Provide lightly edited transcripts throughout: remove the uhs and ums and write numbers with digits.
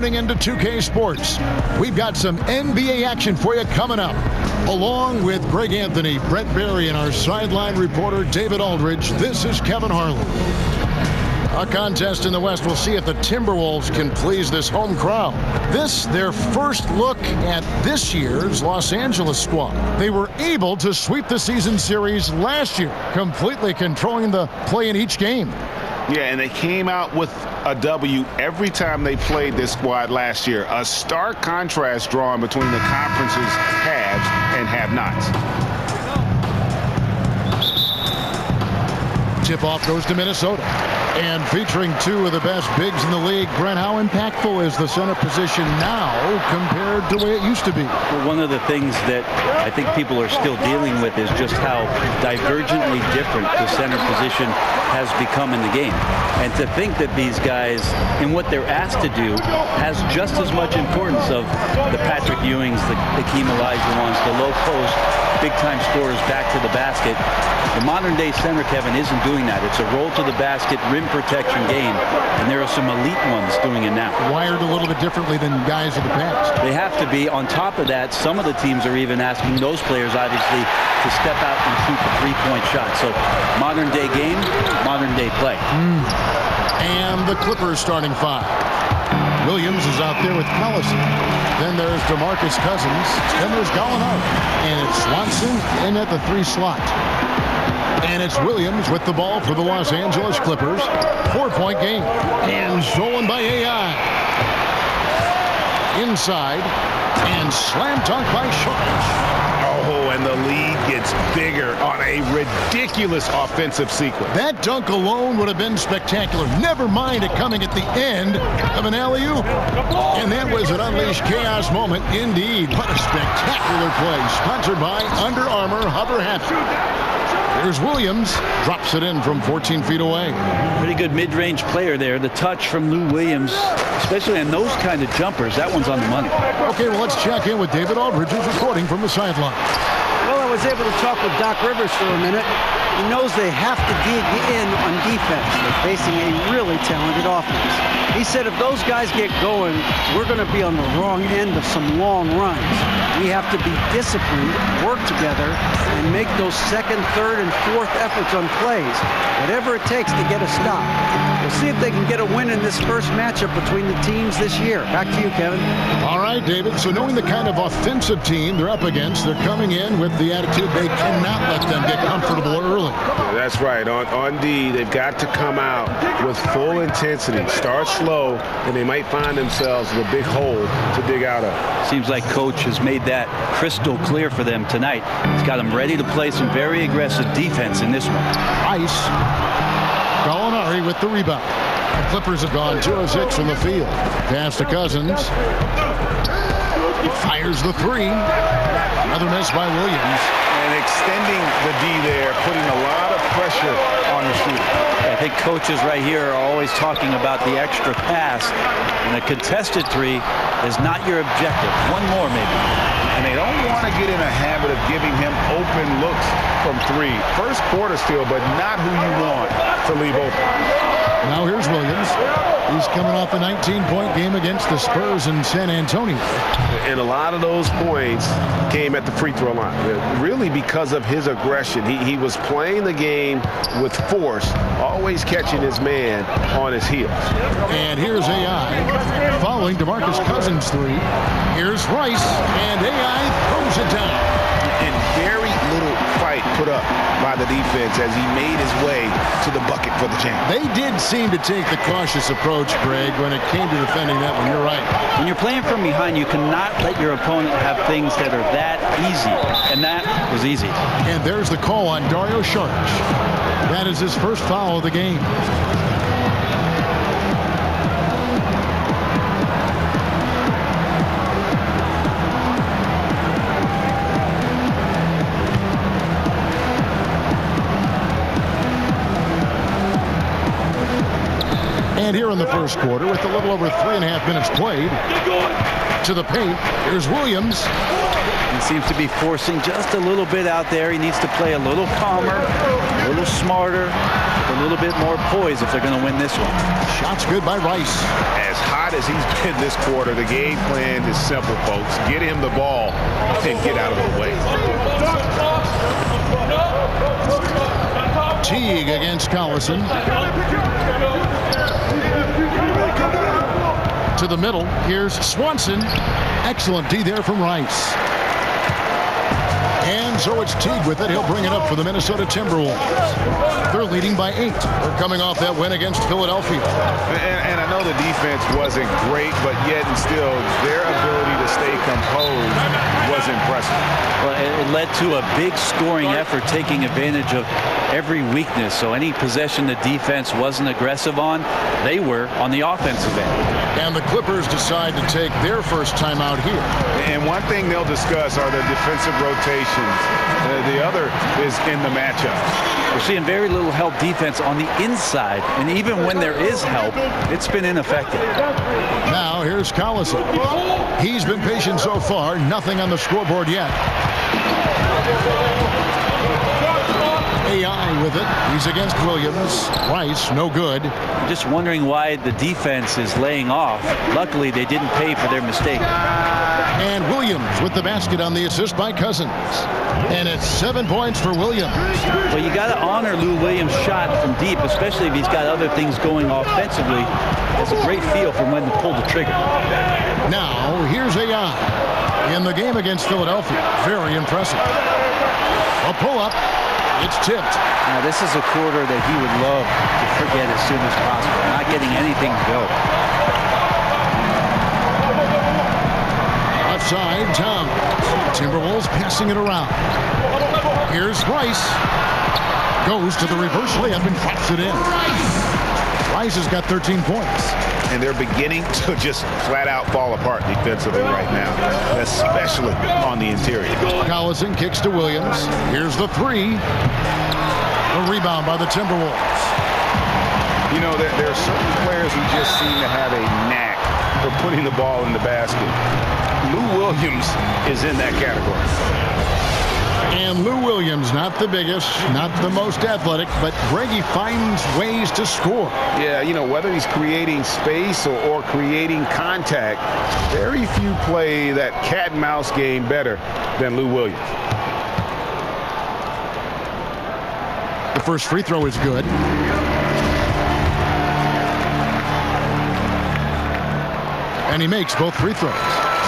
Into 2K Sports. We've got some NBA action for you coming up. Along with Greg Anthony, Brett Barry, and our sideline reporter David Aldridge, this is Kevin Harlan. A contest in the West. We'll see if the Timberwolves can please this home crowd. This, their first look at this year's Los Angeles squad. They were able to sweep the season series last year, completely controlling the play in each game. Yeah, and they came out with a W every time they played this squad last year. A stark contrast drawn between the conference's haves and have-nots. Tip-off goes to Minnesota. And featuring two of the best bigs in the league, Brent, how impactful is the center position now compared to the way it used to be? Well, one of the things that I think people are still dealing with is just how divergently different the center position has become in the game. And to think that these guys, in what they're asked to do, has just as much importance of the Patrick Ewings, the Hakeem Olajuwons, the low post, big-time scorers back to the basket. The modern-day center, Kevin, isn't doing that. It's a roll to the basket, rim protection game, and there are some elite ones doing it now. Wired a little bit differently than guys of the past. They have to be. On top of that, some of the teams are even asking those players, obviously, to step out and shoot the three-point shot. So modern-day game, modern-day play. And the Clippers starting five. Williams is out there with Collison. Then there's DeMarcus Cousins. Then there's Gallinari. And it's Swanson in at the 3 slot. And it's Williams with the ball for the Los Angeles Clippers. 4-point game. And stolen by AI. Inside. And slam dunk by Sharp. Oh, and the lead gets bigger on a ridiculous offensive sequence. That dunk alone would have been spectacular. Never mind it coming at the end of an alley-oop. And that was an unleashed chaos moment indeed. What a spectacular play. Sponsored by Under Armour Hover Hat. Here's Williams. Drops it in from 14 feet away. Pretty good mid-range player there. The touch from Lou Williams, especially on those kind of jumpers, that one's on the money. Okay, well, let's check in with David Aldridge, who's reporting from the sideline. Well, I was able to talk with Doc Rivers for a minute. He knows they have to dig in on defense. They're facing a really talented offense. He said if those guys get going, we're going to be on the wrong end of some long runs. We have to be disciplined, work together, and make those second, third, and fourth efforts on plays. Whatever it takes to get a stop. We'll see if they can get a win in this first matchup between the teams this year. Back to you, Kevin. All right, David. So knowing the kind of offensive team they're up against, they're coming in with the attitude they cannot let them get comfortable early. Yeah, that's right. On D, they've got to come out with full intensity. Start slow, and they might find themselves with a big hole to dig out of. Seems like Coach has made that crystal clear for them tonight. He's got them ready to play some very aggressive defense in this one. Ice. Gallinari with the rebound. The Clippers have gone 2 of 6 from the field. Pass to Cousins. He fires the 3. Another miss by Williams. And extending the D there, putting a lot of pressure on the shooter. I think coaches right here are always talking about the extra pass. And a contested 3 is not your objective. One more maybe. And they don't want to get in a habit of giving him open looks from 3. First quarter still, but not who you want to leave open. Now here's Williams. He's coming off a 19-point game against the Spurs in San Antonio. And a lot of those points came at the free throw line. Really because of his aggression. He was playing the game with force, always catching his man on his heels. And here's AI following DeMarcus Cousins' 3. Here's Rice, and AI throws it down. And very little fight put up by the defense as he made his way to the bucket for the jam. They did seem to take the cautious approach, Greg, when it came to defending that one. You're right. When you're playing from behind, you cannot let your opponent have things that are that easy. And that was easy. And there's the call on Dario Saric. That is his first foul of the game. And here in the first quarter, with a little over 3.5 minutes played, to the paint, here's Williams. He seems to be forcing just a little bit out there. He needs to play a little calmer, a little smarter, a little bit more poise if they're going to win this one. Shot's good by Rice. As hot as he's been this quarter, the game plan is simple, folks. Get him the ball and get out of the way. Teague against Collison. To the middle, here's Swanson. Excellent D there from Rice. And so it's Teague with it. He'll bring it up for the Minnesota Timberwolves. They're leading by 8. They're coming off that win against Philadelphia. And I know the defense wasn't great, but yet and still, their ability to stay composed was impressive. Well, it led to a big scoring effort, taking advantage of every weakness. So any possession the defense wasn't aggressive on, they were on the offensive end. And the Clippers decide to take their first time out here. And one thing they'll discuss are the defensive rotations. The other is in the matchup. We're seeing very little help defense on the inside, and even when there is help, it's been ineffective. Now here's Collison. He's been patient so far. Nothing on the scoreboard yet. AI with it. He's against Williams. Rice, no good. Just wondering why the defense is laying off. Luckily, they didn't pay for their mistake. And Williams with the basket on the assist by Cousins. And it's 7 points for Williams. Well, you got to honor Lou Williams' shot from deep, especially if he's got other things going offensively. Has a great feel for when to pull the trigger. Now, here's AI. In the game against Philadelphia. Very impressive. A pull-up. It's tipped. Now, this is a quarter that he would love to forget as soon as possible. Not getting anything to go. Outside, Towns. Timberwolves passing it around. Here's Rice. Goes to the reverse layup and drops it in. Rice has got 13 points. And they're beginning to just flat out fall apart defensively right now, especially on the interior. Collison kicks to Williams. Here's the 3. The rebound by the Timberwolves. You know, there are certain players who just seem to have a knack for putting the ball in the basket. Lou Williams is in that category. And Lou Williams, not the biggest, not the most athletic, but Greggy finds ways to score. Yeah, you know, whether he's creating space or creating contact, very few play that cat and mouse game better than Lou Williams. The first free throw is good. And he makes both free throws.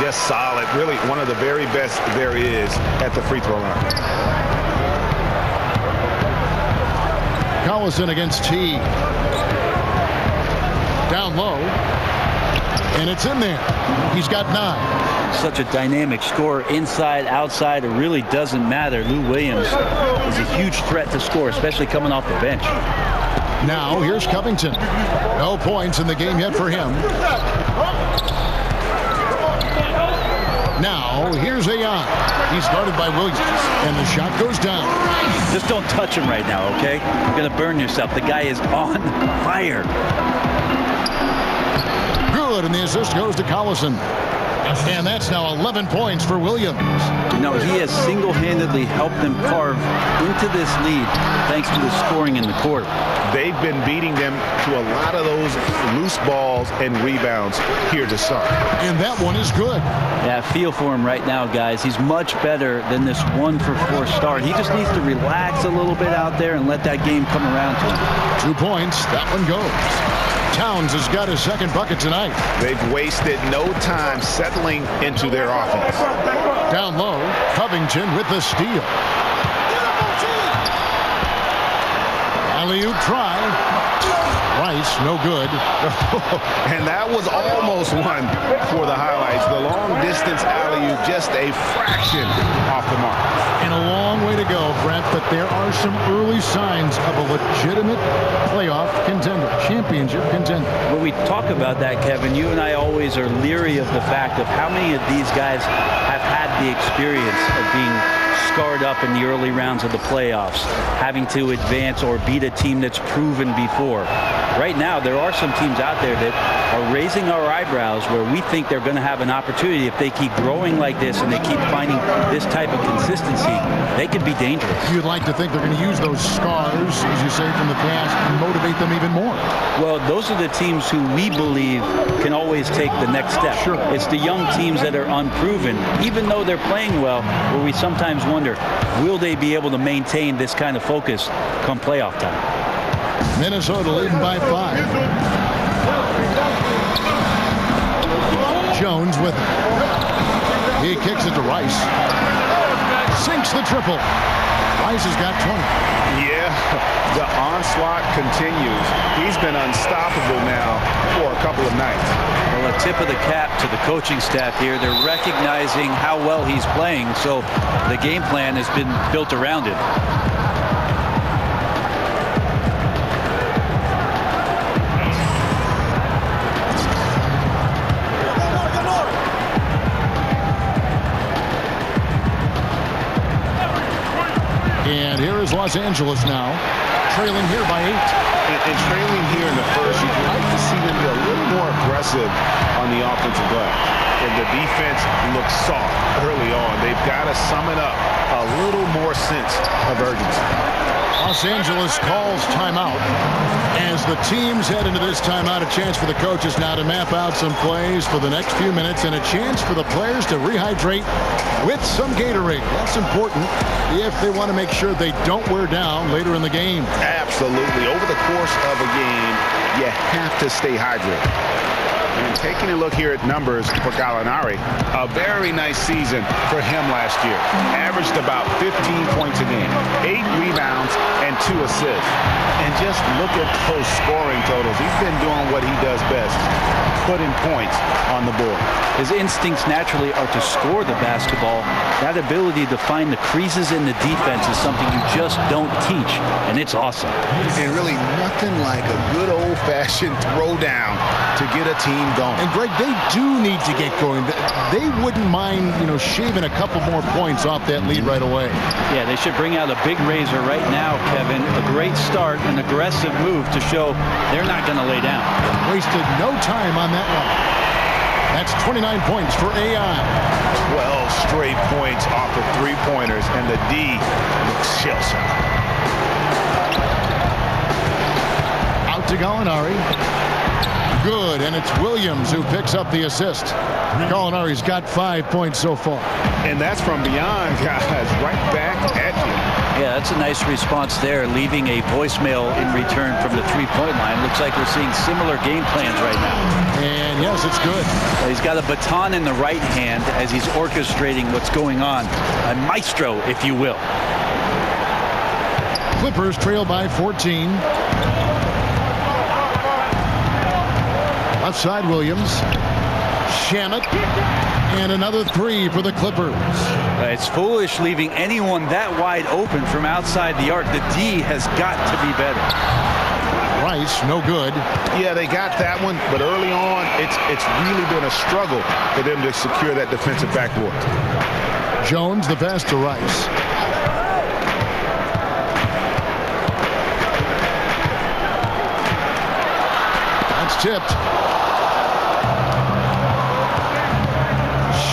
Just solid. Really one of the very best there is at the free throw line. Collison against Teague. Down low. And it's in there. He's got 9. Such a dynamic scorer, inside, outside. It really doesn't matter. Lou Williams is a huge threat to score, especially coming off the bench. Now here's Covington. No points in the game yet for him. Now, here's AI. He's guarded by Williams, and the shot goes down. Just don't touch him right now, okay? You're going to burn yourself. The guy is on fire. Good, and the assist goes to Collison. And that's now 11 points for Williams. You know, he has single-handedly helped them carve into this lead thanks to his scoring in the quarter. They've been beating them to a lot of those loose balls and rebounds here to start. And that one is good. Yeah, I feel for him right now, guys. He's much better than this 1-for-4 start. He just needs to relax a little bit out there and let that game come around to him. 2 points. That one goes. Towns has got his second bucket tonight. They've wasted no time settling into their offense. Down low, Covington with the steal. Alley-oop try. Rice, no good. And that was almost one for the highlights. The long distance alley-oop, just a fraction off the mark. And a long way to go, Brent, but there are some early signs of a legitimate playoff contender, championship contender. When we talk about that, Kevin, you and I always are leery of the fact of how many of these guys have had the experience of being scarred up in the early rounds of the playoffs, having to advance or beat a team that's proven before. Right now, there are some teams out there that are raising our eyebrows where we think they're going to have an opportunity. If they keep growing like this and they keep finding this type of consistency, they could be dangerous. You'd like to think they're going to use those scars, as you say, from the past and motivate them even more. Well, those are the teams who we believe can always take the next step. Sure. It's the young teams that are unproven, even though they're playing well, where we sometimes wonder, will they be able to maintain this kind of focus come playoff time? Minnesota leading by 5. Jones with it. He kicks it to Rice. Sinks the triple. Rice has got 20. Yeah, the onslaught continues. He's been unstoppable now for a couple of nights. Well, a tip of the cap to the coaching staff here. They're recognizing how well he's playing, so the game plan has been built around it. And here is Los Angeles now, trailing here by 8. And trailing here in the first, you'd like to see them be a little more aggressive on the offensive glass. And the defense looks soft early on. They've got to sum it up a little more sense of urgency. Los Angeles calls timeout. As the teams head into this timeout, a chance for the coaches now to map out some plays for the next few minutes and a chance for the players to rehydrate with some Gatorade. That's important if they want to make sure they don't wear down later in the game. Absolutely. Over the course of a game, you have to stay hydrated. And taking a look here at numbers for Gallinari, a very nice season for him last year. Averaged about 15 points a game, 8 rebounds, and 2 assists. And just look at those scoring totals. He's been doing what he does best, putting points on the board. His instincts naturally are to score the basketball. That ability to find the creases in the defense is something you just don't teach, and it's awesome. And really nothing like a good old-fashioned throwdown to get a team going. And Greg, they do need to get going. They wouldn't mind, shaving a couple more points off that lead right away. Yeah, they should bring out a big razor right now, Kevin. A great start, an aggressive move to show they're not going to lay down. Wasted no time on that one. That's 29 points for AI. 12 straight points off of 3-pointers, and the D looks shell-shocked. Out to Gallinari. Good, and it's Williams who picks up the assist. Gallinari's got 5 points so far. And that's from beyond, guys, right back at you. Yeah, that's a nice response there, leaving a voicemail in return from the three-point line. Looks like we're seeing similar game plans right now. And yes, it's good. Well, he's got a baton in the right hand as he's orchestrating what's going on. A maestro, if you will. Clippers trail by 14. Left side, Williams. Shamet. And another 3 for the Clippers. It's foolish leaving anyone that wide open from outside the arc. The D has got to be better. Rice, no good. Yeah, they got that one, but early on, it's really been a struggle for them to secure that defensive backboard. Jones, the pass to Rice. That's tipped.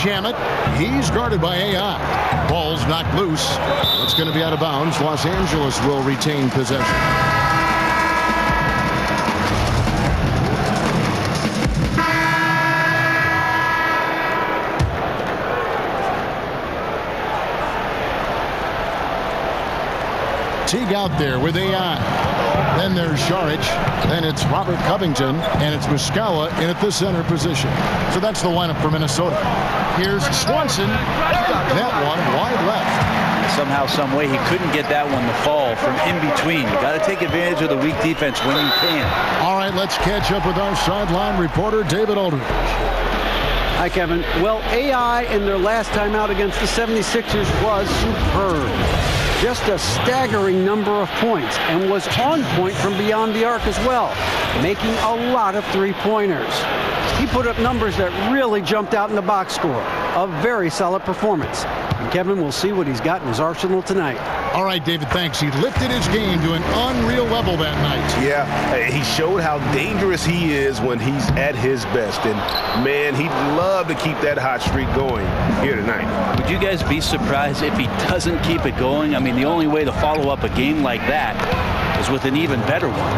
Shamet, he's guarded by AI. Ball's knocked loose. It's going to be out of bounds. Los Angeles will retain possession. Teague out there with AI. Then there's Šarić. Then it's Robert Covington. And it's Muscala in at the center position. So that's the lineup for Minnesota. Here's Swanson. That one wide left. Somehow, some way, he couldn't get that one to fall from in between. You got to take advantage of the weak defense when you can. All right, let's catch up with our sideline reporter, David Aldridge. Hi, Kevin. Well, AI in their last time out against the 76ers was superb. Just a staggering number of points, and was on point from beyond the arc as well, making a lot of three-pointers. He put up numbers that really jumped out in the box score. A very solid performance. Kevin, we'll see what he's got in his arsenal tonight. All right, David, thanks. He lifted his game to an unreal level that night. Yeah, he showed how dangerous he is when he's at his best. And, man, he'd love to keep that hot streak going here tonight. Would you guys be surprised if he doesn't keep it going? I mean, the only way to follow up a game like that is with an even better one.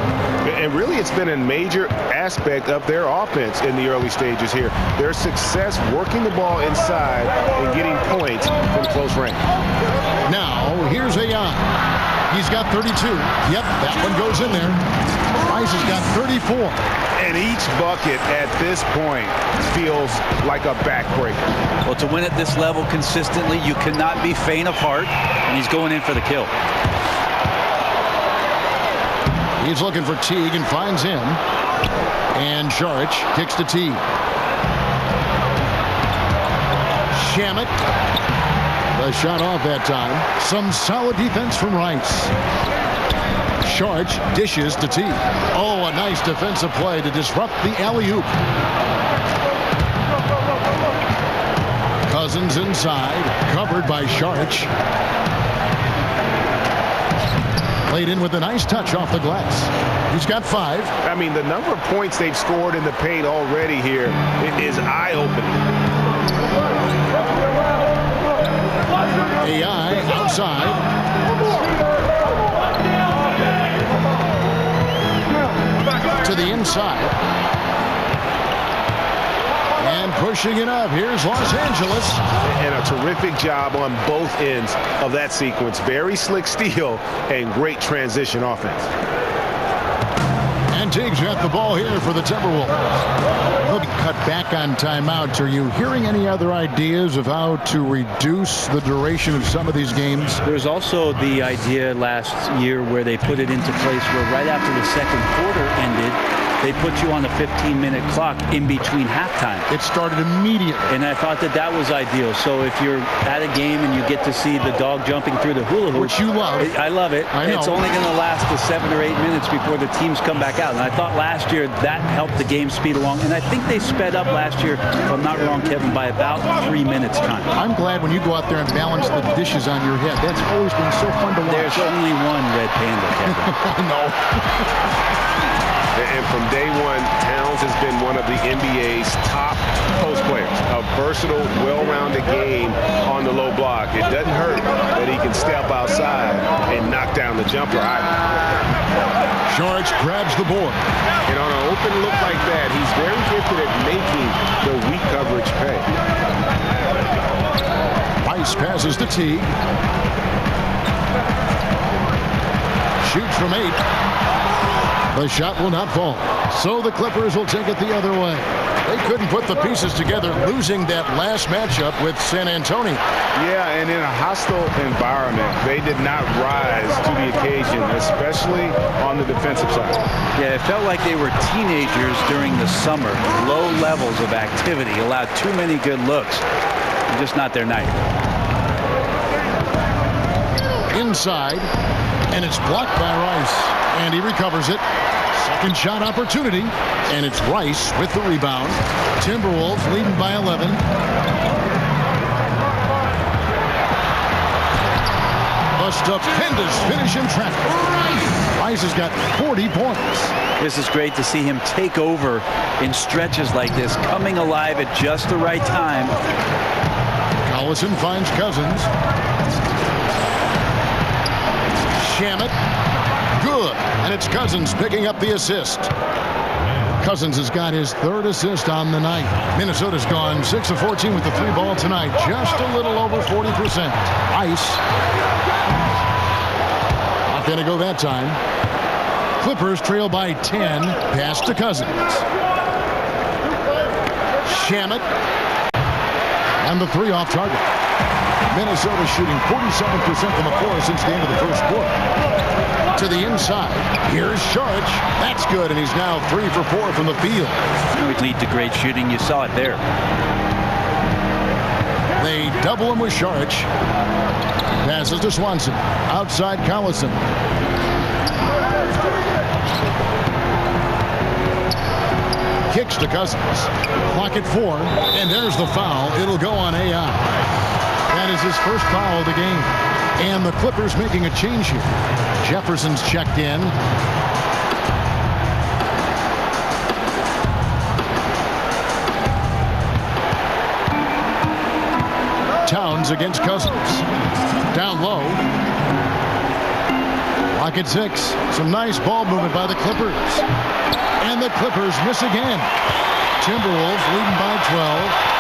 And really, it's been a major aspect of their offense in the early stages here. Their success working the ball inside and getting points from close range. Now, here's Ai. He's got 32. Yep, that one goes in there. Rice has got 34. And each bucket at this point feels like a backbreaker. Well, to win at this level consistently, you cannot be faint of heart, and he's going in for the kill. He's looking for Teague and finds him. And Saric kicks to Teague. Shamet. The shot off that time. Some solid defense from Rice. Saric dishes to Teague. Oh, a nice defensive play to disrupt the alley-oop. Cousins inside. Covered by Saric. Played in with a nice touch off the glass. He's got 5. I mean, the number of points they've scored in the paint already here is eye-opening. Ai outside. To the inside. And pushing it up. Here's Los Angeles. And a terrific job on both ends of that sequence. Very slick steal and great transition offense. And Teague's got the ball here for the Timberwolves. He'll be cut back on timeouts. Are you hearing any other ideas of how to reduce the duration of some of these games? There's also the idea last year where they put it into place where right after the second quarter ended, they put you on a 15-minute clock in between halftime. It started immediately. And I thought that that was ideal. So if you're at a game and you get to see the dog jumping through the hula hoop. Which you love. I love it. I know. It's only going to last the 7 or 8 minutes before the teams come back out. And I thought last year that helped the game speed along. And I think they sped up last year, if I'm not wrong, Kevin, by about 3 minutes time. I'm glad when you go out there and balance the dishes on your head. That's always been so fun to watch. There's only one red panda, Kevin. I know. And from day one, Towns has been one of the NBA's top post players. A versatile, well-rounded game on the low block. It doesn't hurt that he can step outside and knock down the jumper either. Saric grabs the board. And on an open look like that, he's very gifted at making the weak coverage pay. Rice passes to Teague. Shoots from 8. The shot will not fall. So the Clippers will take it the other way. They couldn't put the pieces together, losing that last matchup with San Antonio. Yeah, and in a hostile environment, they did not rise to the occasion, especially on the defensive side. Yeah, it felt like they were teenagers during the summer. Low levels of activity, allowed too many good looks. Just not their night. Inside, and it's blocked by Rice. And he recovers it. Second shot opportunity. And it's Rice with the rebound. Timberwolves leading by 11. A stupendous finish in traffic. Rice has got 40 points. This is great to see him take over in stretches like this, coming alive at just the right time. Collison finds Cousins. Shamet. Good. And it's Cousins picking up the assist. Cousins has got his 3rd assist on the night. Minnesota's gone 6 of 14 with the 3 ball tonight. Just a little over 40%. Ice. Not going to go that time. Clippers trail by 10. Pass to Cousins. Shamet. And the 3 off target. Minnesota shooting 47% from the floor since the end of the first quarter. To the inside. Here's Saric. That's good, and he's now 3 for 4 from the field. We lead to great shooting. You saw it there. They double him with Saric. Passes to Swanson. Outside Collison. Kicks to Cousins. Clock at 4, and there's the foul. It'll go on Ai. That is his first foul of the game. And the Clippers making a change here. Jefferson's checked in. Towns against Cousins. Down low. Lock at 6. Some nice ball movement by the Clippers. And the Clippers miss again. Timberwolves leading by 12.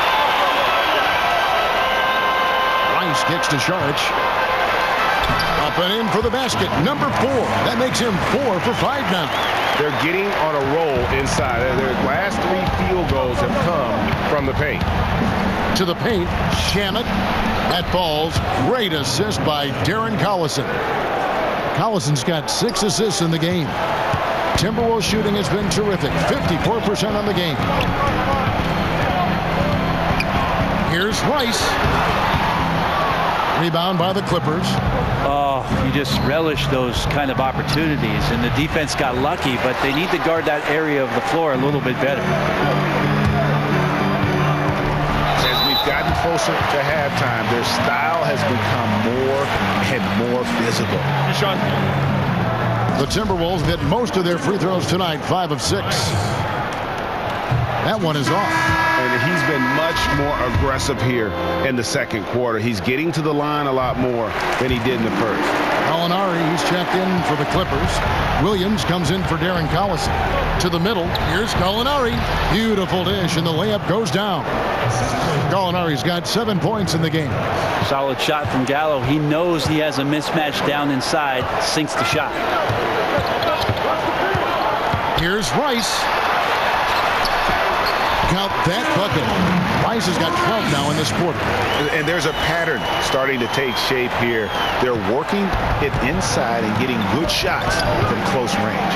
Rice kicks to Saric. Up and in for the basket. Number 4. That makes him 4 for 5 now. They're getting on a roll inside. Their last 3 field goals have come from the paint. To the paint, Shamet. That falls. Great assist by Darren Collison. Collison's got 6 assists in the game. Timberwolves shooting has been terrific. 54% on the game. Here's Rice. Rebound by the Clippers. Oh, you just relish those kind of opportunities. And the defense got lucky, but they need to guard that area of the floor a little bit better. As we've gotten closer to halftime, their style has become more and more physical. The Timberwolves hit most of their free throws tonight, 5 of 6. That one is off. And he's been much more aggressive here in the second quarter. He's getting to the line a lot more than he did in the first. Gallinari, he's checked in for the Clippers. Williams comes in for Darren Collison. To the middle, here's Gallinari. Beautiful dish, and the layup goes down. Gallinari's got 7 points in the game. Solid shot from Gallo. He knows he has a mismatch down inside. Sinks the shot. Here's Rice. Count that bucket. Rice has got 12 now in this quarter. And there's a pattern starting to take shape here. They're working it inside and getting good shots from close range.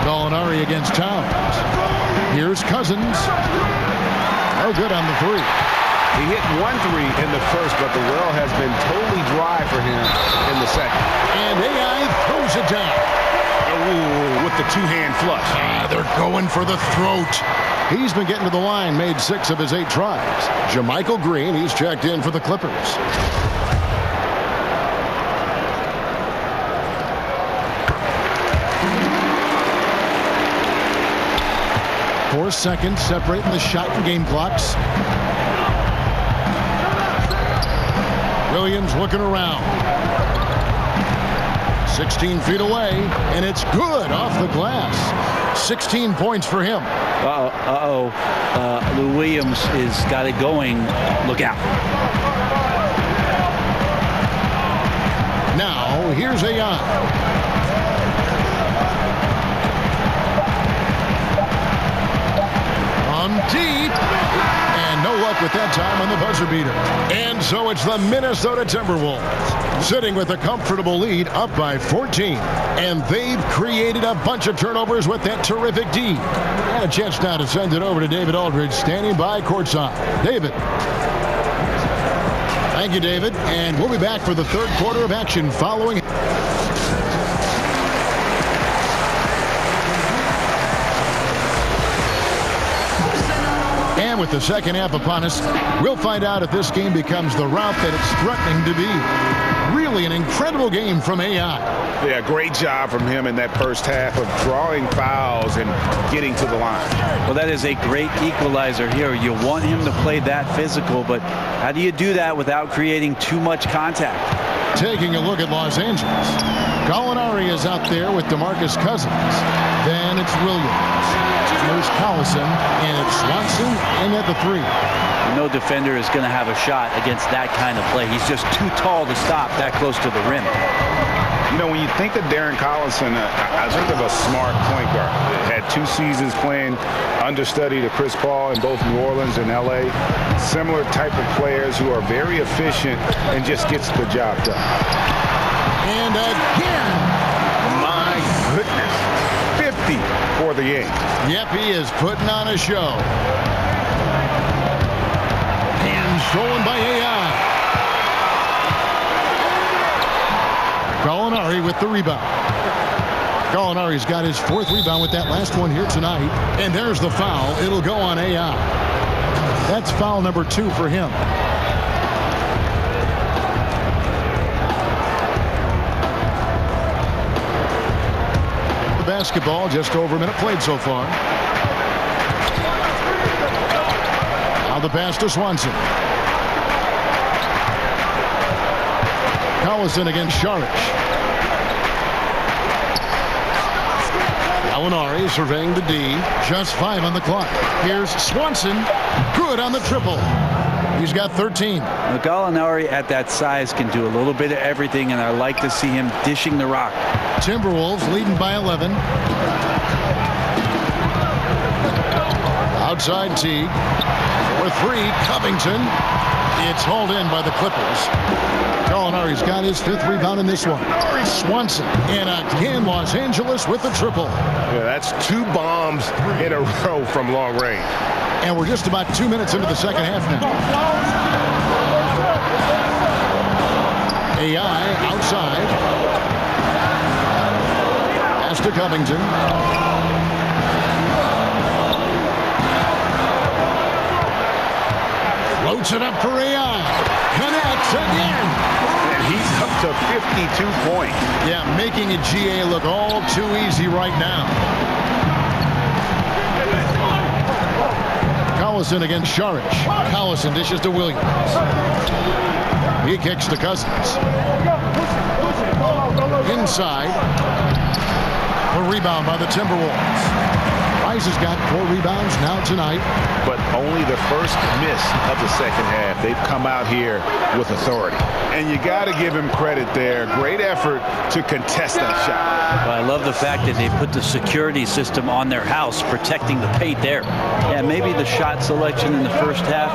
Gallinari against Towns. Here's Cousins. No good on the 3. He hit 1 3 in the first, but the well has been totally dry for him in the second. And AI throws it down. Ooh, with the 2-hand flush. They're going for the throat. He's been getting to the line, made 6 of his 8 tries. JaMychal Green, he's checked in for the Clippers. 4 seconds separating the shot and game clocks. Williams looking around. 16 feet away, and it's good off the glass. 16 points for him. Lou Williams is got it going. Look out. Now, here's Ayan. On deep. And no luck with that time on the buzzer beater. And so it's the Minnesota Timberwolves sitting with a comfortable lead, up by 14. And they've created a bunch of turnovers with that terrific D. And a chance now to send it over to David Aldridge, standing by courtside. David. Thank you, David. And we'll be back for the third quarter of action following. And with the second half upon us, we'll find out if this game becomes the route that it's threatening to be. Really an incredible game from AI. Yeah, great job from him in that first half of drawing fouls and getting to the line. Well, that is a great equalizer here. You want him to play that physical, but how do you do that without creating too much contact? Taking a look at Los Angeles. Gallinari is out there with DeMarcus Cousins. Then it's Williams. There's Collison, and it's Swanson, and at the 3. No defender is going to have a shot against that kind of play. He's just too tall to stop that close to the rim. You know, when you think of Darren Collison, I think of a smart point guard. Had 2 seasons playing understudy to Chris Paul in both New Orleans and L.A. Similar type of players who are very efficient and just gets the job done. And again. My goodness. 50 for the game. Yep, he is putting on a show. And stolen by AI. Gallinari with the rebound. Gallinari's got his 4th rebound with that last one here tonight. And there's the foul. It'll go on AI. That's foul number 2 for him. The basketball, just over a minute played so far. Now the pass to Swanson. Collison against Saric. Gallinari surveying the D. Just 5 on the clock. Here's Swanson. Good on the triple. He's got 13. Well, Gallinari at that size can do a little bit of everything, and I like to see him dishing the rock. Timberwolves leading by 11. Outside Teague. For 3, Covington. It's hauled in by the Clippers. Gallinari's got his 5th rebound in this one. Swanson, and again Los Angeles with the triple. Yeah, that's 2 bombs in a row from long range. And we're just about 2 minutes into the second half now. AI outside. Pass to Covington. Floats it up for AI. Connects again. And he's up to 52 points. Yeah, making a GA look all too easy right now. Collison against Saric. Collison dishes to Williams. He kicks to Cousins. Inside. The rebound by the Timberwolves. Rice has got 4 rebounds now tonight. But only the first miss of the second half. They've come out here with authority. And you got to give him credit there. Great effort to contest that shot. Well, I love the fact that they put the security system on their house, protecting the paint there. Yeah, maybe the shot selection in the first half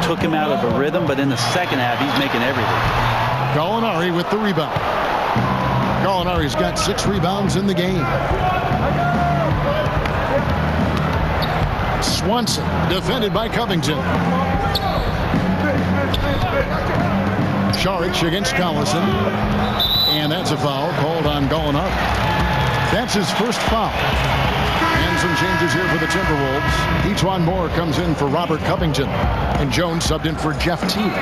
took him out of a rhythm, but in the second half, he's making everything. Gallinari with the rebound. Gallinari's got 6 rebounds in the game. Swanson defended by Covington. Saric against Collison. And that's a foul called on Gallinari. That's his first foul. And some changes here for the Timberwolves. Etuan Moore comes in for Robert Covington. And Jones subbed in for Jeff Teague.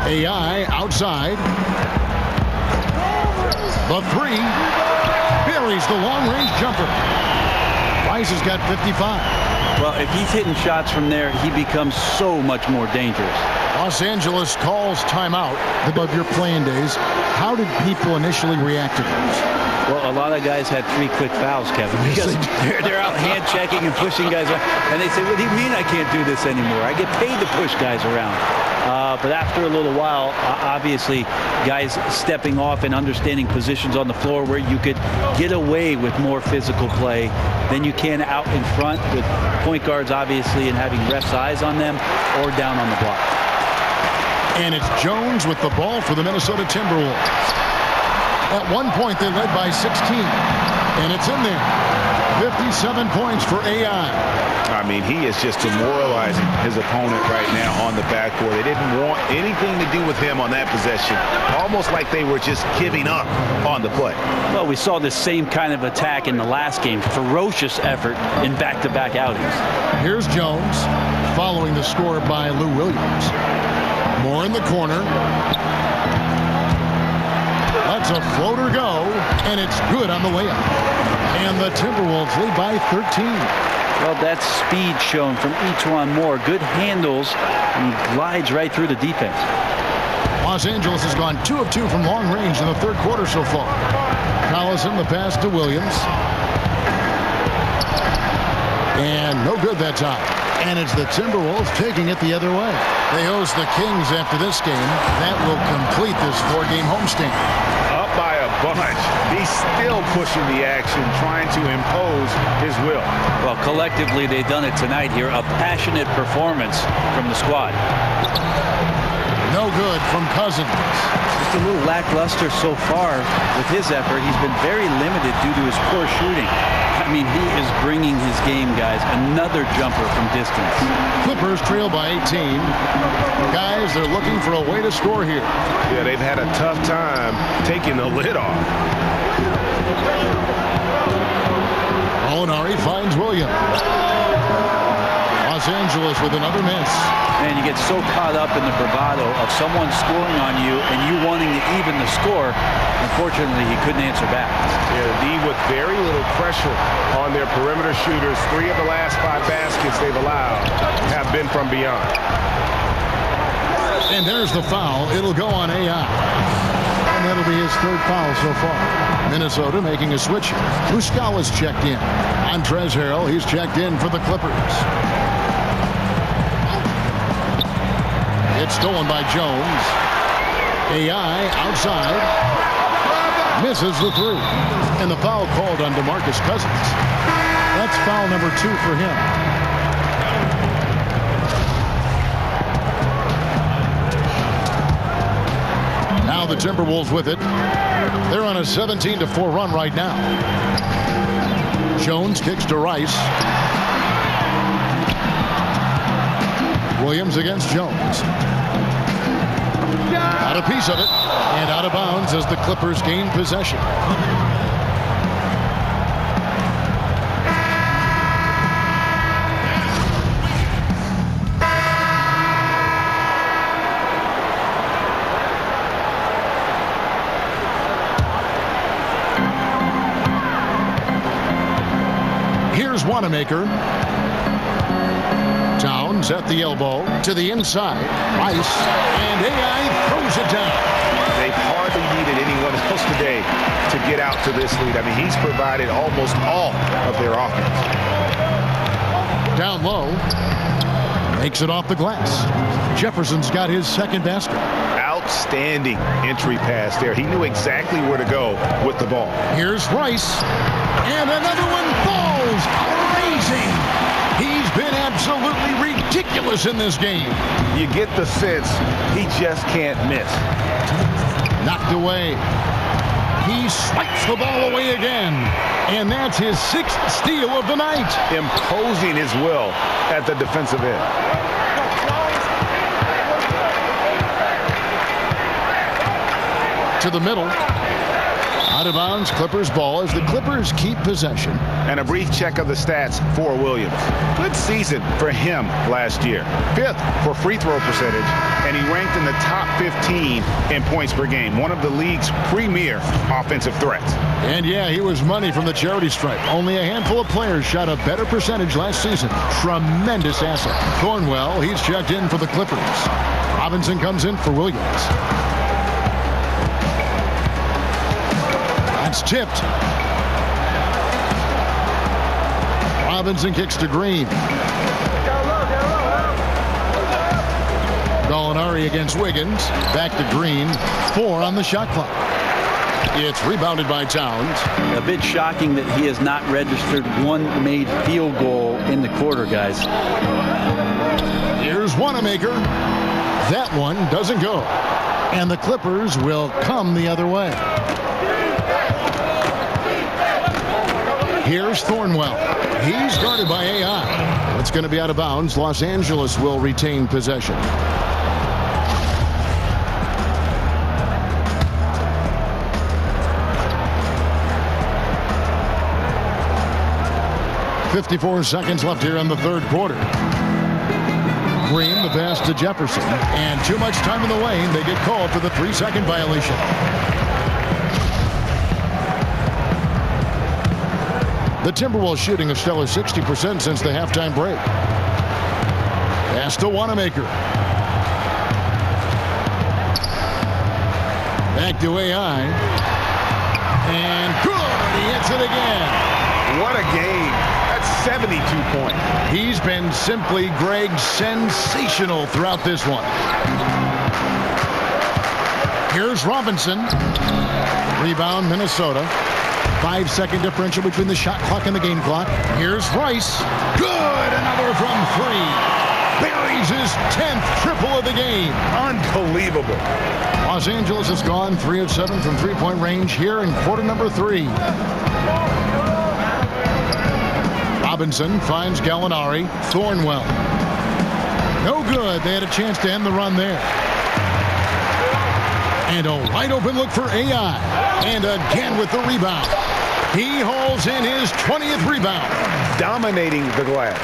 AI outside. The 3 buries the long-range jumper. Rice has got 55. Well, if he's hitting shots from there, he becomes so much more dangerous. Los Angeles calls timeout above your playing days. How did people initially react to those? Well, a lot of guys had 3 quick fouls, Kevin, because they're out hand-checking and pushing guys around. And they say, what do you mean I can't do this anymore? I get paid to push guys around. But after a little while, obviously, guys stepping off and understanding positions on the floor where you could get away with more physical play than you can out in front with point guards, obviously, and having refs' eyes on them or down on the block. And it's Jones with the ball for the Minnesota Timberwolves. At one point, they led by 16. And it's in there. 57 points for AI. I mean, he is just demoralizing his opponent right now on the backboard. They didn't want anything to do with him on that possession. Almost like they were just giving up on the play. Well, we saw this same kind of attack in the last game. Ferocious effort in back-to-back outings. Here's Jones following the score by Lou Williams. Moore in the corner. Lets a floater go, and it's good on the layup. And the Timberwolves lead by 13. Well, that's speed shown from Etuan Moore. Good handles, and he glides right through the defense. Los Angeles has gone 2 of 2 from long range in the third quarter so far. Collison, the pass to Williams. And no good that time. And it's the Timberwolves taking it the other way. They host the Kings after this game. That will complete this 4-game homestand. Up by a bunch. He's still pushing the action, trying to impose his will. Well, collectively, they've done it tonight here. A passionate performance from the squad. No good from Cousins. Just a little lackluster so far with his effort. He's been very limited due to his poor shooting. I mean, he is bringing his game, guys. Another jumper from distance. Clippers trail by 18. Guys, they're looking for a way to score here. Yeah, they've had a tough time taking the lid off. Angeles with another miss. And you get so caught up in the bravado of someone scoring on you and you wanting to even the score. Unfortunately, he couldn't answer back. Yeah, the D with very little pressure on their perimeter shooters. 3 of the last 5 baskets they've allowed have been from beyond. And there's the foul. It'll go on AI. And that'll be his 3rd foul so far. Minnesota making a switch. Muscala's checked in. Montrezl Harrell, he's checked in for the Clippers. It's stolen by Jones. AI outside. Misses the 3. And the foul called on DeMarcus Cousins. That's foul number 2 for him. Now the Timberwolves with it. They're on a 17-4 run right now. Jones kicks to Rice. Williams against Jones. Got a piece of it. And out of bounds as the Clippers gain possession. Here's Wanamaker. Towns at the elbow to the inside. Rice and AI throws it down. They've hardly needed anyone else today to get out to this lead. I mean, he's provided almost all of their offense. Down low. Makes it off the glass. Jefferson's got his 2nd basket. Outstanding entry pass there. He knew exactly where to go with the ball. Here's Rice. And another one falls. Amazing. He's been absolutely ridiculous in this game. You get the sense he just can't miss. Knocked away. He swipes the ball away again. And that's his 6th steal of the night. Imposing his will at the defensive end. To the middle. Out of bounds, Clippers ball as the Clippers keep possession. And a brief check of the stats for Williams. Good season for him last year. 5th for free throw percentage, and he ranked in the top 15 in points per game. One of the league's premier offensive threats. And yeah, he was money from the charity stripe. Only a handful of players shot a better percentage last season. Tremendous asset. Thornwell, he's checked in for the Clippers. Robinson comes in for Williams. That's tipped. Robinson kicks to Green. Gallinari against Wiggins. Back to Green. 4 on the shot clock. It's rebounded by Towns. A bit shocking that he has not registered 1 made field goal in the quarter, guys. Here's Wanamaker. That one doesn't go. And the Clippers will come the other way. Here's Thornwell. He's guarded by AI. It's going to be out of bounds. Los Angeles will retain possession. .54 seconds left here in the 3rd quarter. Green, the pass to Jefferson. And too much time in the lane. They get called for the 3-second violation. The Timberwolves shooting a stellar 60% since the halftime break. Pass to Wanamaker. Back to AI. And good. He hits it again. What a game. That's 72 points. He's been simply, Greg, sensational throughout this one. Here's Robinson. Rebound, Minnesota. 5-second differential between the shot clock and the game clock. Here's Rice. Good. Another from 3. Buries his 10th triple of the game. Unbelievable. Los Angeles has gone 3 of 7 from 3-point range here in quarter number 3. Robinson finds Gallinari. Thornwell. No good. They had a chance to end the run there. And a wide open look for AI. And again with the rebound. He hauls in his 20th rebound. Dominating the glass.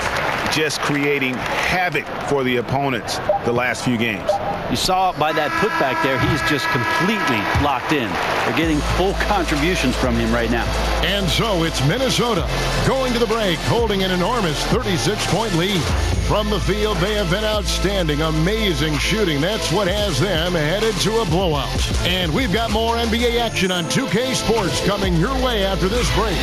just creating havoc for the opponents the last few games. You saw it by that putback there. He's just completely locked in. They're getting full contributions from him right now. And so it's Minnesota going to the break, holding an enormous 36-point lead. From the field, they have been outstanding, amazing shooting. That's what has them headed to a blowout. And we've got more NBA action on 2K Sports coming your way after this break.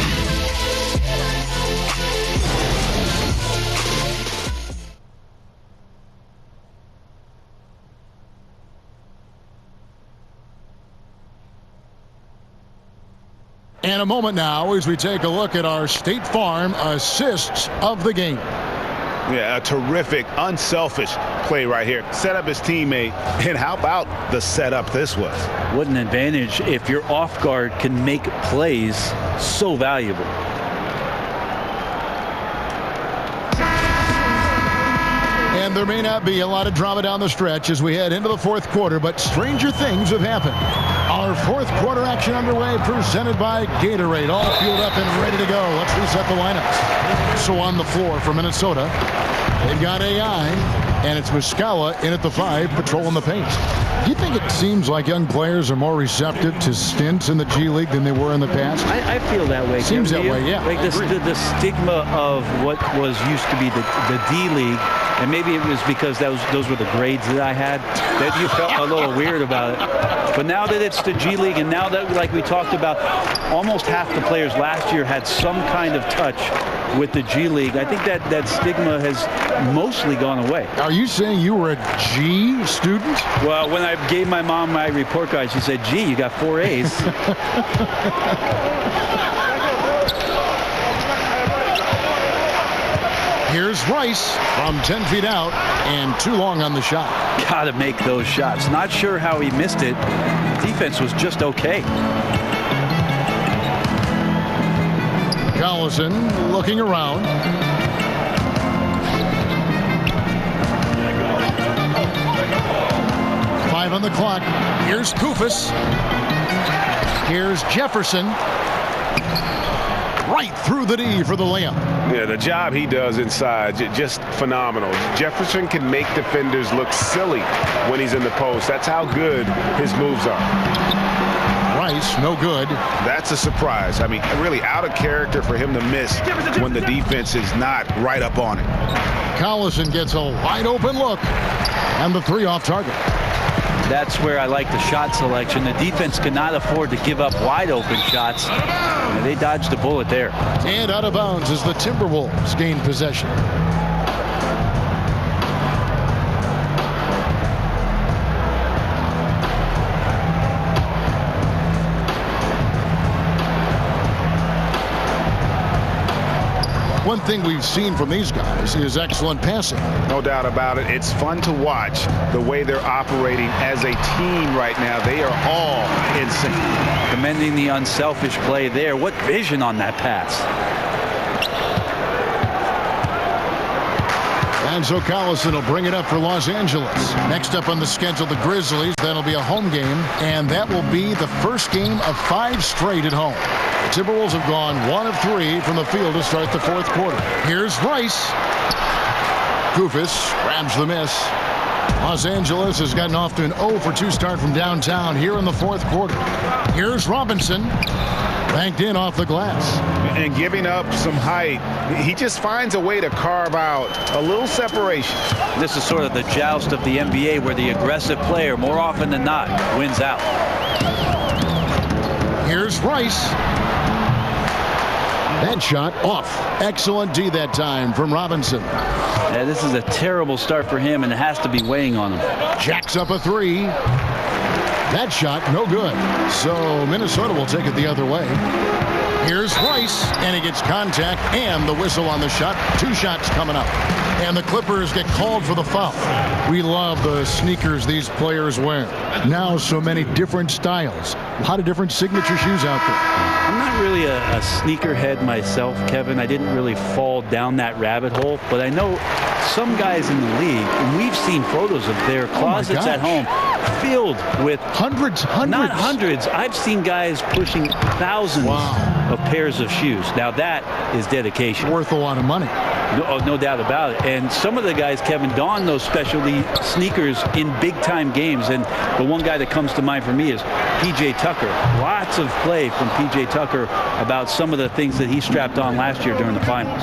And a moment now as we take a look at our State Farm assists of the game. Yeah, a terrific, unselfish play right here. Set up his teammate, and how about the setup this was? What an advantage if your off guard can make plays so valuable. And there may not be a lot of drama down the stretch as we head into the fourth quarter, but stranger things have happened. Our fourth quarter action underway, presented by Gatorade. All fueled up and ready to go. Let's reset the lineups. So on the floor for Minnesota, they've got AI, and it's Muscala in at the 5, patrolling the paint. Do you think it seems like young players are more receptive to stints in the G League than they were in the past? I feel that way. Seems that way, yeah. Like the stigma of what was used to be the D League, and maybe it was because those were the grades that I had, that you felt a little weird about it. But now that it's the G League, and now that, like we talked about, almost half the players last year had some kind of touch with the G League, I think that stigma has mostly gone away. Are you saying you were a G student? Well, when I gave my mom my report card, she said, gee, you got 4 A's. Here's Rice from 10 feet out and too long on the shot. Got to make those shots. Not sure how he missed it. Defense was just okay. Collison looking around. Five on the clock. Here's Koufos. Here's Jefferson. Right through the D for the layup. Yeah, the job he does inside, just phenomenal. Jefferson can make defenders look silly when he's in the post. That's how good his moves are. Rice, no good. That's a surprise. I mean, really out of character for him to miss when the defense is not right up on it. Collison gets a wide open look, and the 3 off target. That's where I like the shot selection. The defense cannot afford to give up wide open shots. And they dodged the bullet there. And out of bounds as the Timberwolves gain possession. One thing we've seen from these guys is excellent passing. No doubt about it. It's fun to watch the way they're operating as a team right now. They are all in sync. Commending the unselfish play there. What vision on that pass. And so Collison will bring it up for Los Angeles. Next up on the schedule, the Grizzlies. That'll be a home game, and that will be the first game of 5 straight at home. The Timberwolves have gone 1 of 3 from the field to start the fourth quarter. Here's Rice. Koufos grabs the miss. Los Angeles has gotten off to an 0 for 2 start from downtown here in the fourth quarter. Here's Robinson. Banked in off the glass. And giving up some height, he just finds a way to carve out a little separation. This is sort of the joust of the NBA where the aggressive player, more often than not, wins out. Here's Rice. That shot off. Excellent D that time from Robinson. Yeah, this is a terrible start for him, and it has to be weighing on him. Jacks up a 3. That shot, no good. So Minnesota will take it the other way. Here's Rice, and he gets contact and the whistle on the shot. 2 shots coming up. And the Clippers get called for the foul. We love the sneakers these players wear. Now so many different styles. A lot of different signature shoes out there. I'm not really a sneakerhead myself, Kevin. I didn't really fall down that rabbit hole, but I know some guys in the league, and we've seen photos of their closets at home filled with hundreds. Not hundreds. I've seen guys pushing thousands. Wow. of pairs of shoes. Now that is dedication. Worth a lot of money. No doubt about it. And some of the guys, Kevin, don those specialty sneakers in big-time games. And the one guy that comes to mind for me is P.J. Tucker. Lots of play from P.J. Tucker about some of the things that he strapped on last year during the finals.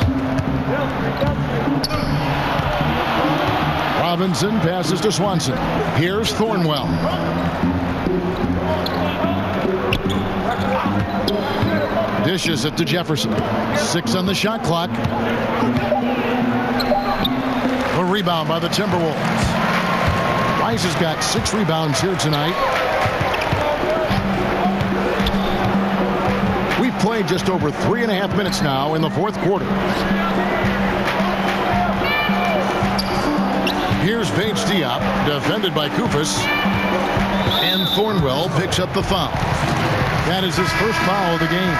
Robinson passes to Swanson. Here's Thornwell. Dishes it to Jefferson. 6 on the shot clock. A rebound by the Timberwolves. Rice has got 6 rebounds here tonight. We've played just over 3.5 minutes now in the fourth quarter. Here's Paige Diop, defended by Koufos. And Thornwell picks up the foul. That is his first foul of the game.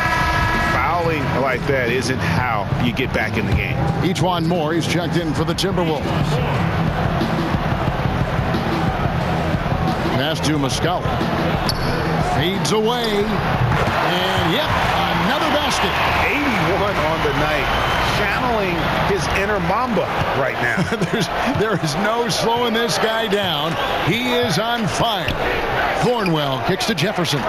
Fouling like that isn't how you get back in the game. Ejuan Moore, he's checked in for the Timberwolves. Pass to Muscala. Fades away. And yep, another basket. 81 on the night. Channeling his inner Mamba right now. There is no slowing this guy down. He is on fire. Thornwell kicks to Jefferson.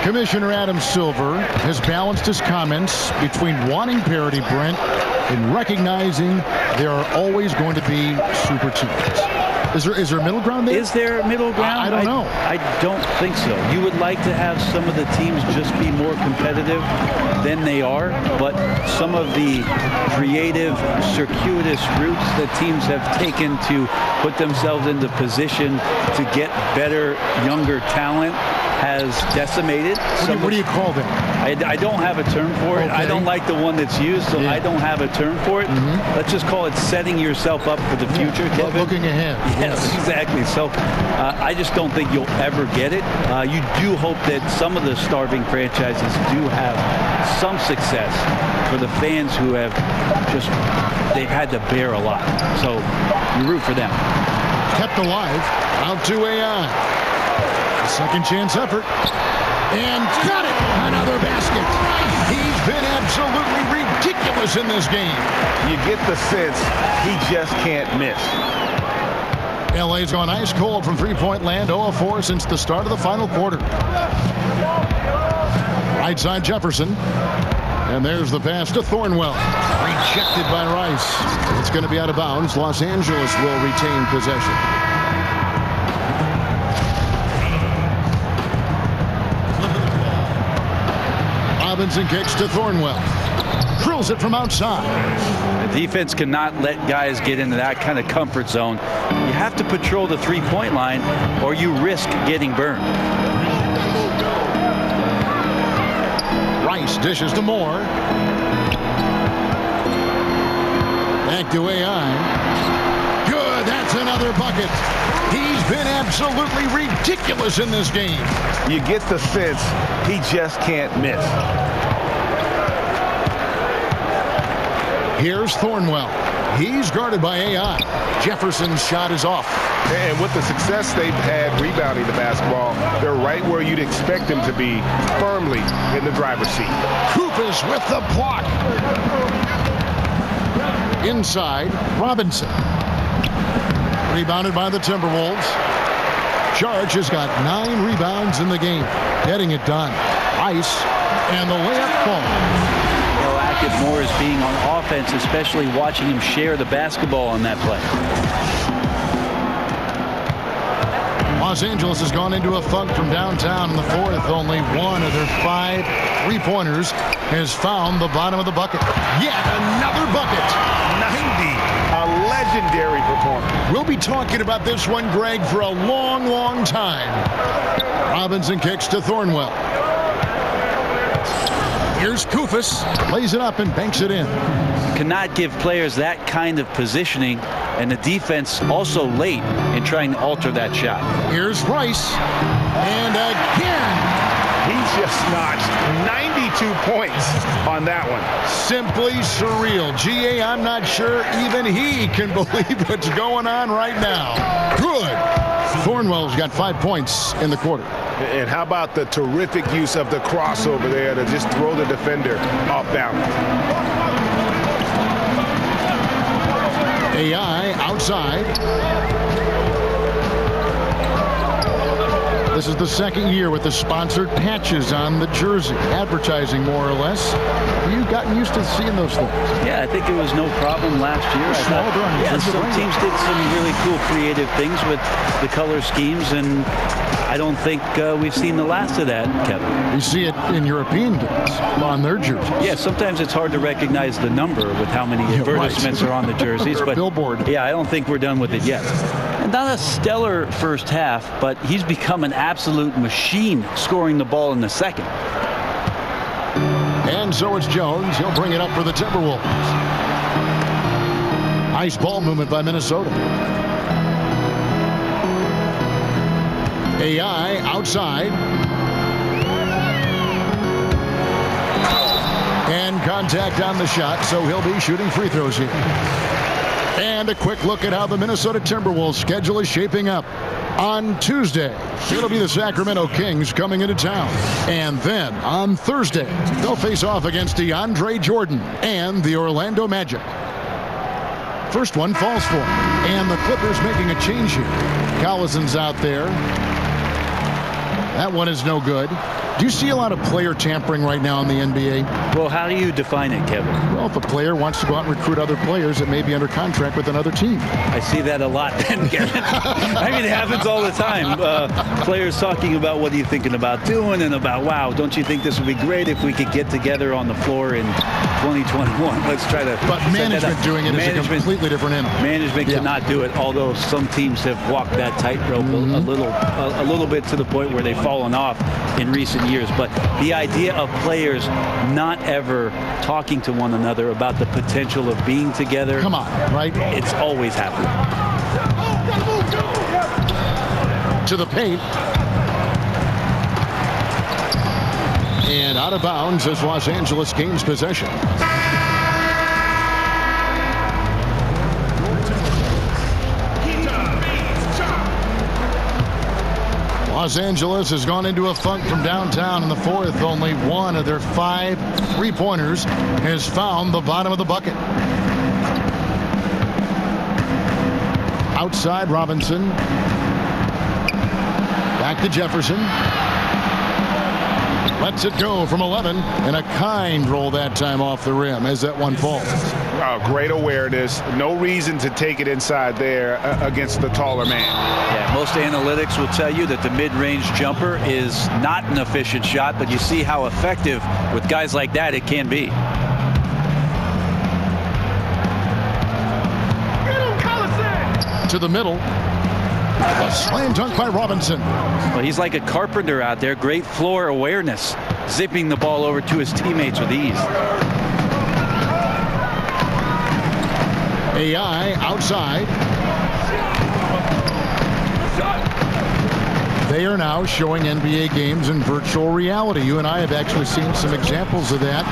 Commissioner Adam Silver has balanced his comments between wanting parity, Brent, and recognizing there are always going to be super teams. Is there a middle ground there? Is there a middle ground? I don't know. I don't think so. You would like to have some of the teams just be more competitive than they are, but some of the creative, circuitous routes that teams have taken to put themselves into position to get better, younger talent has decimated. What do you call them? I don't have a term for it. Okay. I don't like the one that's used, so I don't have a term for it. Let's just call it setting yourself up for the future, Kevin. Looking ahead. Yes, exactly. So I just don't think you'll ever get it. You do hope that some of the starving franchises do have some success for the fans who have they've had to bear a lot. So you root for them. Kept alive. Out to AI. Second chance effort. And got it! Another basket. He's been absolutely ridiculous in this game. You get the sense he just can't miss. LA's gone ice cold from three-point land, 0 of 4 since the start of the final quarter. Right side Jefferson. And there's the pass to Thornwell. Rejected by Rice. It's going to be out of bounds. Los Angeles will retain possession. Robinson kicks to Thornwell. Drills it from outside. The defense cannot let guys get into that kind of comfort zone. You have to patrol the three-point line or you risk getting burned. Rice dishes to Moore. Back to AI. Good. That's another bucket. He's been absolutely ridiculous in this game. You get the sense he just can't miss. Here's Thornwell. He's guarded by AI. Jefferson's shot is off. And with the success they've had rebounding the basketball, they're right where you'd expect them to be, firmly in the driver's seat. Koufos with the block. Inside, Robinson. Rebounded by the Timberwolves. Charge has got 9 rebounds in the game. Getting it done. Ice, and the layup falls. How active Moore is being on offense, especially watching him share the basketball on that play. Los Angeles has gone into a funk from downtown in the fourth. Only one of their 5 three-pointers has found the bottom of the bucket. Yet another bucket. 90. A legendary performance. We'll be talking about this one, Greg, for a long, long time. Robinson kicks to Thornwell. Here's Koufos. Lays it up and banks it in. Cannot give players that kind of positioning, and the defense also late in trying to alter that shot. Here's Rice. And again. He just notched 92 points on that one. Simply surreal. GA, I'm not sure even he can believe what's going on right now. Good. Thornwell's got 5 points in the quarter. And how about the terrific use of the crossover there to just throw the defender off balance. AI outside. This is the second year with the sponsored patches on the jersey, advertising more or less. Have you gotten used to seeing those things? Yeah, I think it was no problem last year. Some teams did some really cool creative things with the color schemes, and I don't think we've seen the last of that, Kevin. You see it in European games on their jerseys. Yeah, sometimes it's hard to recognize the number with how many advertisements are on the jerseys. Or a but billboard. Yeah, I don't think we're done with it yet. And not a stellar first half, but he's become an absolute machine scoring the ball in the second. And so it's Jones. He'll bring it up for the Timberwolves. Nice ball movement by Minnesota. AI outside. And contact on the shot, so he'll be shooting free throws here. And a quick look at how the Minnesota Timberwolves schedule is shaping up. On Tuesday, it'll be the Sacramento Kings coming into town. And then on Thursday, they'll face off against DeAndre Jordan and the Orlando Magic. First one falls for him. And the Clippers making a change here. Collison's out there. That one is no good. Do you see a lot of player tampering right now in the NBA? Well, how do you define it, Kevin? Well, if a player wants to go out and recruit other players that may be under contract with another team. I see that a lot, then, Kevin. I mean, it happens all the time. Players talking about what are you thinking about doing and about, wow, don't you think this would be great if we could get together on the floor in 2021? Let's try to. But management doing it is a completely different animal. Management cannot do it, although some teams have walked that tightrope a little bit to the point where they've fallen off in recent years. But the idea of players not ever talking to one another about the potential of being together. Come on, right? It's always happening. To the paint. And out of bounds as Los Angeles gains possession. Los Angeles has gone into a funk from downtown in the fourth. Only one of their 5 3-pointers has found the bottom of the bucket. Outside Robinson. Back to Jefferson. Lets it go from 11. And a kind roll that time off the rim as that one falls. Oh, great awareness. No reason to take it inside there against the taller man. Yeah, most analytics will tell you that the mid-range jumper is not an efficient shot, but you see how effective with guys like that it can be. To the middle. A slam dunk by Robinson. Well, he's like a carpenter out there. Great floor awareness, zipping the ball over to his teammates with ease. AI outside. They are now showing NBA games in virtual reality. You and I have actually seen some examples of that.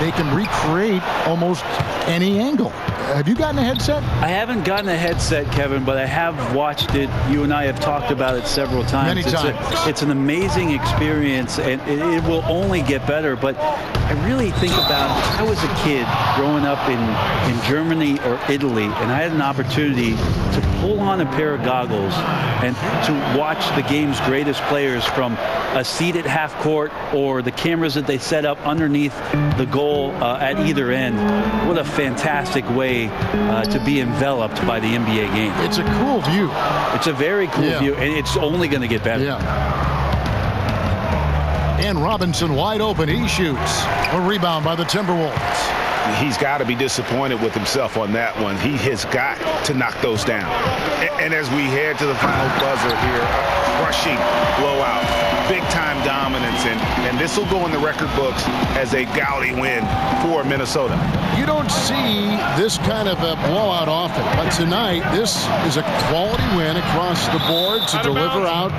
They can recreate almost any angle. Have you gotten a headset? I haven't gotten a headset, Kevin, but I have watched it. You and I have talked about it several times. Many times. It's an amazing experience, and it will only get better. But I really think about, I was a kid growing up in Germany or Italy, and I had an opportunity to pull on a pair of goggles and to watch the game's greatest players from a seat at half court or the cameras that they set up underneath the goal at either end. What a fantastic way to be enveloped by the NBA game. It's a cool view. It's a very cool view, and it's only going to get better. Yeah. And Robinson wide open. He shoots. A rebound by the Timberwolves. He's got to be disappointed with himself on that one. He has got to knock those down. And as we head to the final buzzer here, crushing blowout, big-time dominance, and this will go in the record books as a gaudy win for Minnesota. You don't see this kind of a blowout often, but tonight this is a quality win across the board to deliver out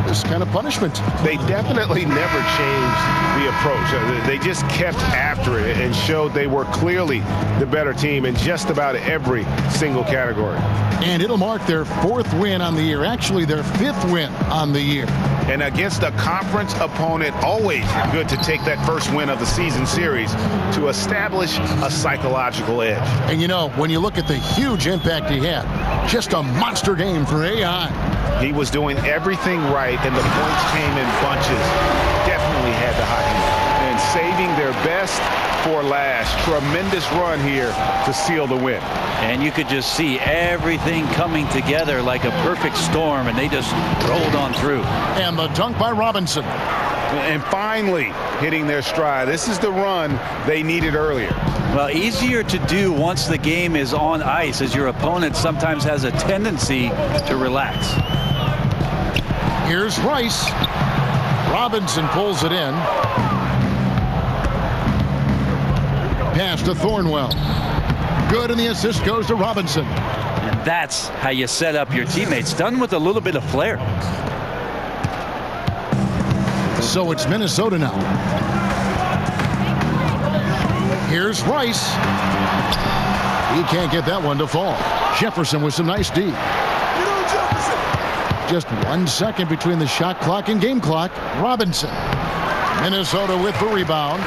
this kind of punishment. They definitely never changed the approach. They just kept after it and showed they were were clearly the better team in just about every single category. And it'll mark their 4th win on the year, actually their 5th win on the year. And against a conference opponent, always good to take that first win of the season series to establish a psychological edge. And you know, when you look at the huge impact he had, just a monster game for AI. He was doing everything right, and the points came in bunches. Definitely had the hockey. And saving their best for last. Tremendous run here to seal the win. And you could just see everything coming together like a perfect storm, and they just rolled on through. And the dunk by Robinson. And finally hitting their stride. This is the run they needed earlier. Well, easier to do once the game is on ice, as your opponent sometimes has a tendency to relax. Here's Rice. Robinson pulls it in. Pass to Thornwell. Good, and the assist goes to Robinson. And that's how you set up your teammates, done with a little bit of flair. So it's Minnesota now. Here's Rice. He can't get that one to fall. Jefferson with some nice D. Just 1 second between the shot clock and game clock. Robinson. Minnesota with the rebound.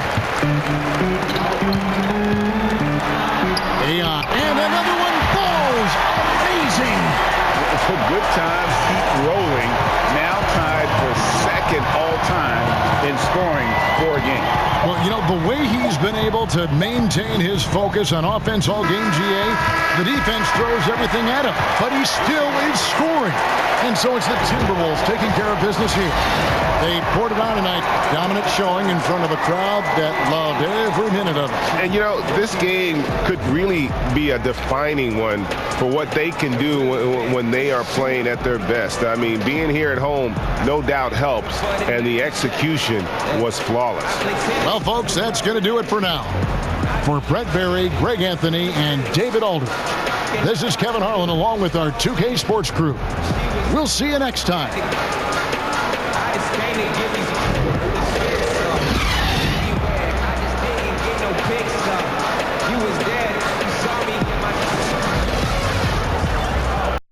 And another one falls. Amazing. The good times keep rolling. Now tied for second all-time in scoring for a game. Well, you know, the way he's been able to maintain his focus on offense all game, GA, the defense throws everything at him, but he still is scoring. And so it's the Timberwolves taking care of business here. They poured it on tonight. Dominant showing in front of a crowd that loved every minute of it. And, you know, this game could really be a defining one for what they can do when they are playing at their best. I mean, being here at home no doubt helps, and the execution was flawless. Well, folks, that's going to do it for now. For Brett Barry, Greg Anthony, and David Aldridge, this is Kevin Harlan along with our 2K Sports crew. We'll see you next time. I just can't give you